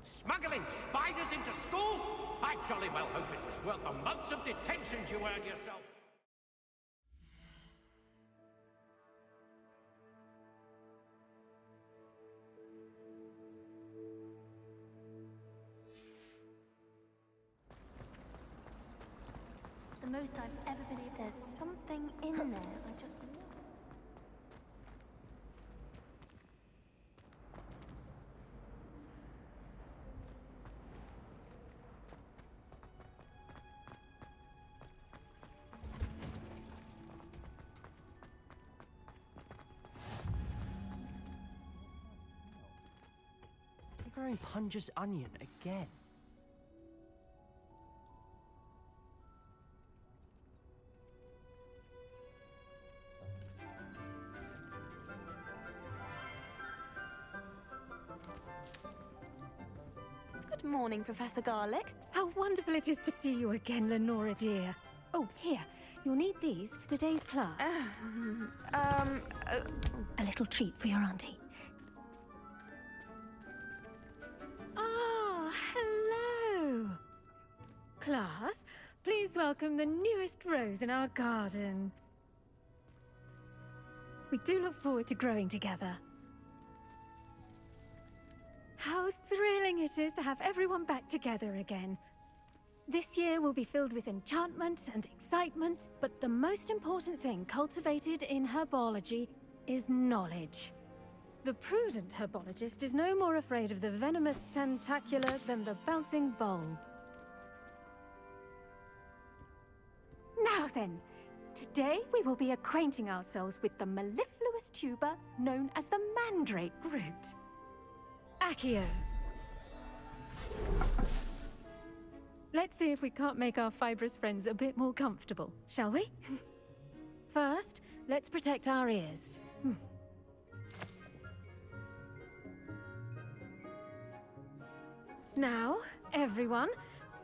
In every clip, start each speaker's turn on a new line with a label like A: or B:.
A: Smuggling spiders into school? I jolly well hope it was worth the months of detentions you earned yourself.
B: The most I've ever been able.
C: There's something in there. I just.
D: You're growing Punja's onion again.
C: Good morning, Professor Garlic.
E: How wonderful it is to see you again, Lenora dear. Oh, here. You'll need these for today's class. A little treat for your auntie. Ah, hello. Class, please welcome the newest rose in our garden. We do look forward to growing together. How thrilling it is to have everyone back together again. This year will be filled with enchantment and excitement, but the most important thing cultivated in herbology is knowledge. The prudent herbologist is no more afraid of the venomous tentacular than the bouncing bulb. Now then, today we will be acquainting ourselves with the mellifluous tuber known as the mandrake root. Accio. Let's see if we can't make our fibrous friends a bit more comfortable, shall we? First, let's protect our ears. Now, everyone,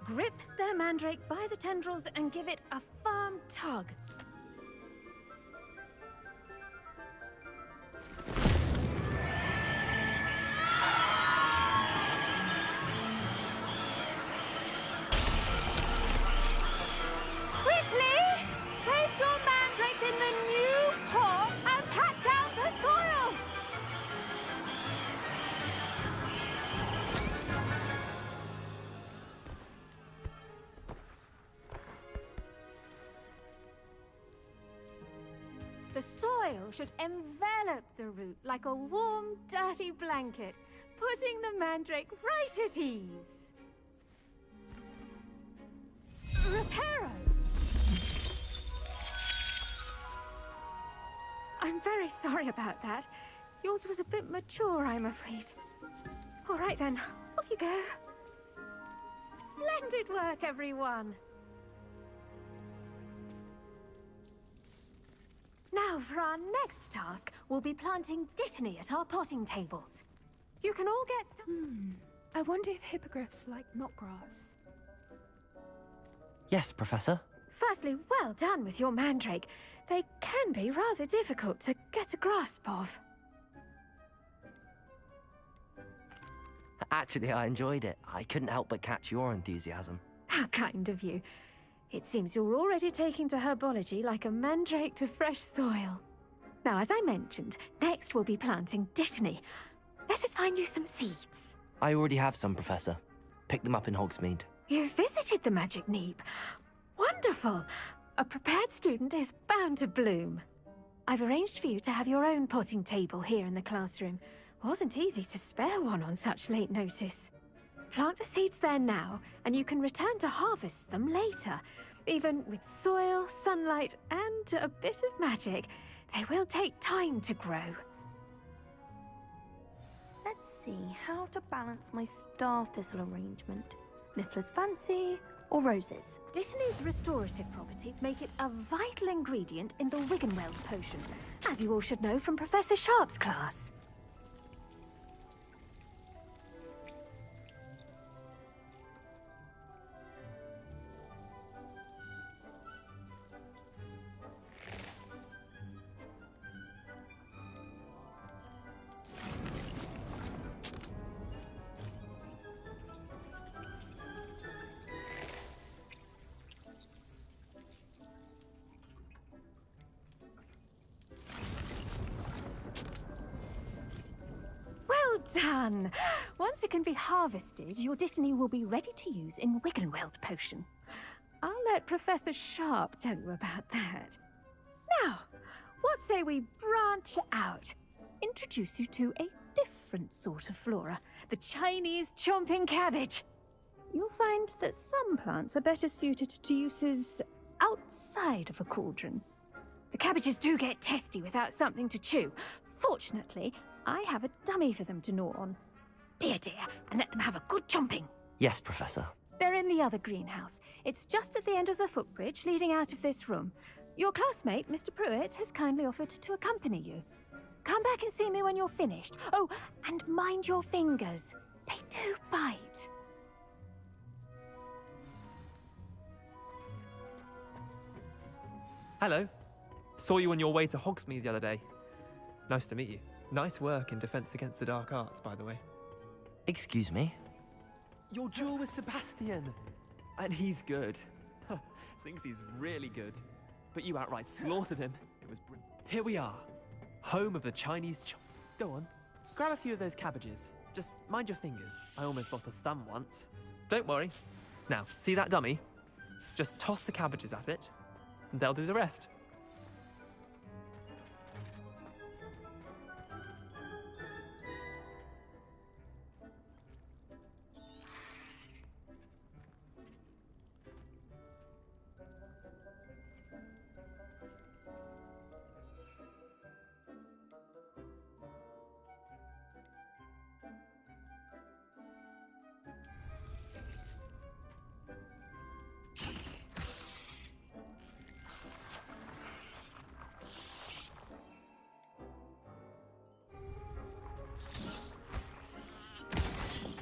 E: grip their mandrake by the tendrils and give it a firm tug. Place your mandrake in the new pot and pat down the soil! The soil should envelop the root like a warm, dirty blanket, putting the mandrake right at ease. Reparo! I'm very sorry about that. Yours was a bit mature, I'm afraid. All right then, off you go. Splendid work, everyone. Now, for our next task, we'll be planting dittany at our potting tables. You can all get
F: I wonder if hippogriffs like knotgrass.
D: Yes, Professor.
E: Firstly, well done with your mandrake. They can be rather difficult to get a grasp of.
D: Actually, I enjoyed it. I couldn't help but catch your enthusiasm.
E: How kind of you. It seems you're already taking to herbology like a mandrake to fresh soil. Now, as I mentioned, next we'll be planting dittany. Let us find you some seeds.
D: I already have some, Professor. Picked them up in Hogsmeade.
E: You visited the Magic Neep. Wonderful! A prepared student is bound to bloom. I've arranged for you to have your own potting table here in the classroom. Wasn't easy to spare one on such late notice. Plant the seeds there now, and you can return to harvest them later. Even with soil, sunlight, and a bit of magic, they will take time to grow.
C: Let's see how to balance my star thistle arrangement. Mifflin's fancy or roses?
E: Dittany's restorative properties make it a vital ingredient in the Wiggenweld potion, as you all should know from Professor Sharp's class. done! Once it can be harvested, your Dittany will be ready to use in Wiggenweld potion. I'll let Professor Sharp tell you about that. Now, what say we branch out? Introduce you to a different sort of flora, the Chinese chomping cabbage. You'll find that some plants are better suited to uses outside of a cauldron. The cabbages do get testy without something to chew. Fortunately, I have a dummy for them to gnaw on. Be a dear and let them have a good chomping.
D: Yes, Professor.
E: They're in the other greenhouse. It's just at the end of the footbridge leading out of this room. Your classmate, Mr. Pruitt, has kindly offered to accompany you. Come back and see me when you're finished. Oh, and mind your fingers. They do bite.
B: Hello. Saw you on your way to Hogsmeade the other day. Nice to meet you. Nice work in Defense Against the Dark Arts, by the way.
D: Excuse me?
B: Your duel with Sebastian! And he's good. Thinks he's really good. But you outright slaughtered him. It was Here we are. Home of the Chinese Go on. Grab a few of those cabbages. Just mind your fingers. I almost lost a thumb once. Don't worry. Now, see that dummy? Just toss the cabbages at it, and they'll do the rest.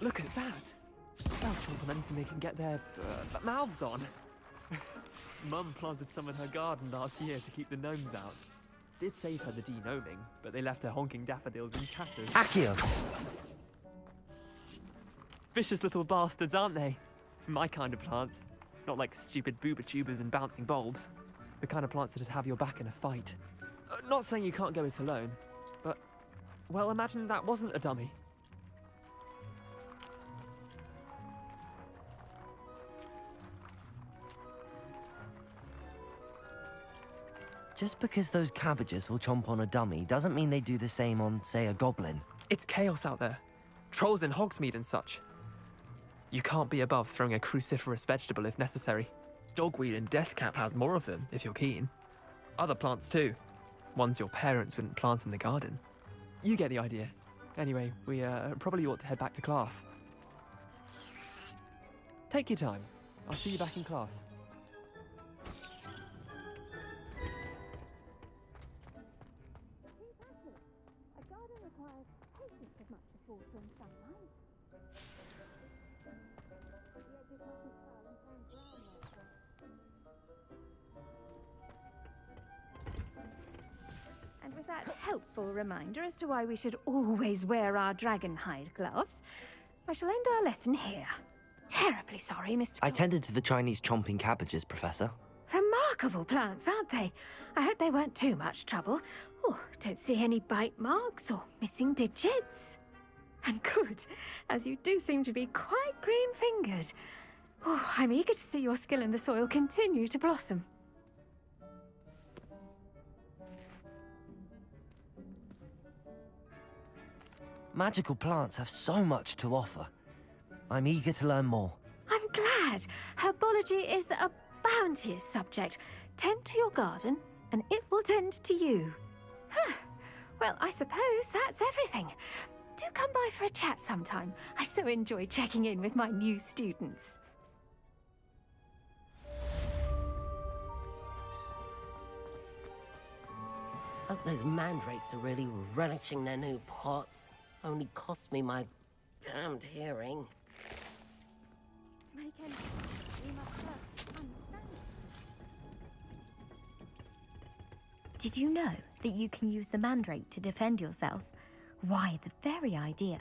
B: Look at that! They'll chomp on anything they can get their mouths on. Mum planted some in her garden last year to keep the gnomes out. Did save her the de-gnoming, but they left her honking daffodils in tatters.
D: Accio!
B: Vicious little bastards, aren't they? My kind of plants. Not like stupid booba tubers and bouncing bulbs. The kind of plants that just have your back in a fight. Not saying you can't go it alone, but... well, imagine that wasn't a dummy.
D: Just because those cabbages will chomp on a dummy doesn't mean they do the same on, say, a goblin.
B: It's chaos out there. Trolls in Hogsmeade and such. You can't be above throwing a cruciferous vegetable if necessary. Dogweed and deathcap has more of them, if you're keen. Other plants too. Ones your parents wouldn't plant in the garden. You get the idea. Anyway, we probably ought to head back to class. Take your time. I'll see you back in class.
E: And with that helpful reminder as to why we should always wear our dragon hide gloves, I shall end our lesson here. Terribly sorry, Mr.
D: I tended to the Chinese chomping cabbages, Professor.
E: Remarkable plants, aren't they? I hope they weren't too much trouble. Oh, don't see any bite marks or missing digits. And good, as you do seem to be quite green-fingered. Oh, I'm eager to see your skill in the soil continue to blossom.
D: Magical plants have so much to offer. I'm eager to learn more.
E: I'm glad. Herbology is a bounteous subject. Tend to your garden, and it will tend to you. Well, I suppose that's everything. Do come by for a chat sometime. I so enjoy checking in with my new students.
G: Hope those mandrakes are really relishing their new pots. Only cost me my damned hearing.
H: Did you know that you can use the mandrake to defend yourself? Why, the very idea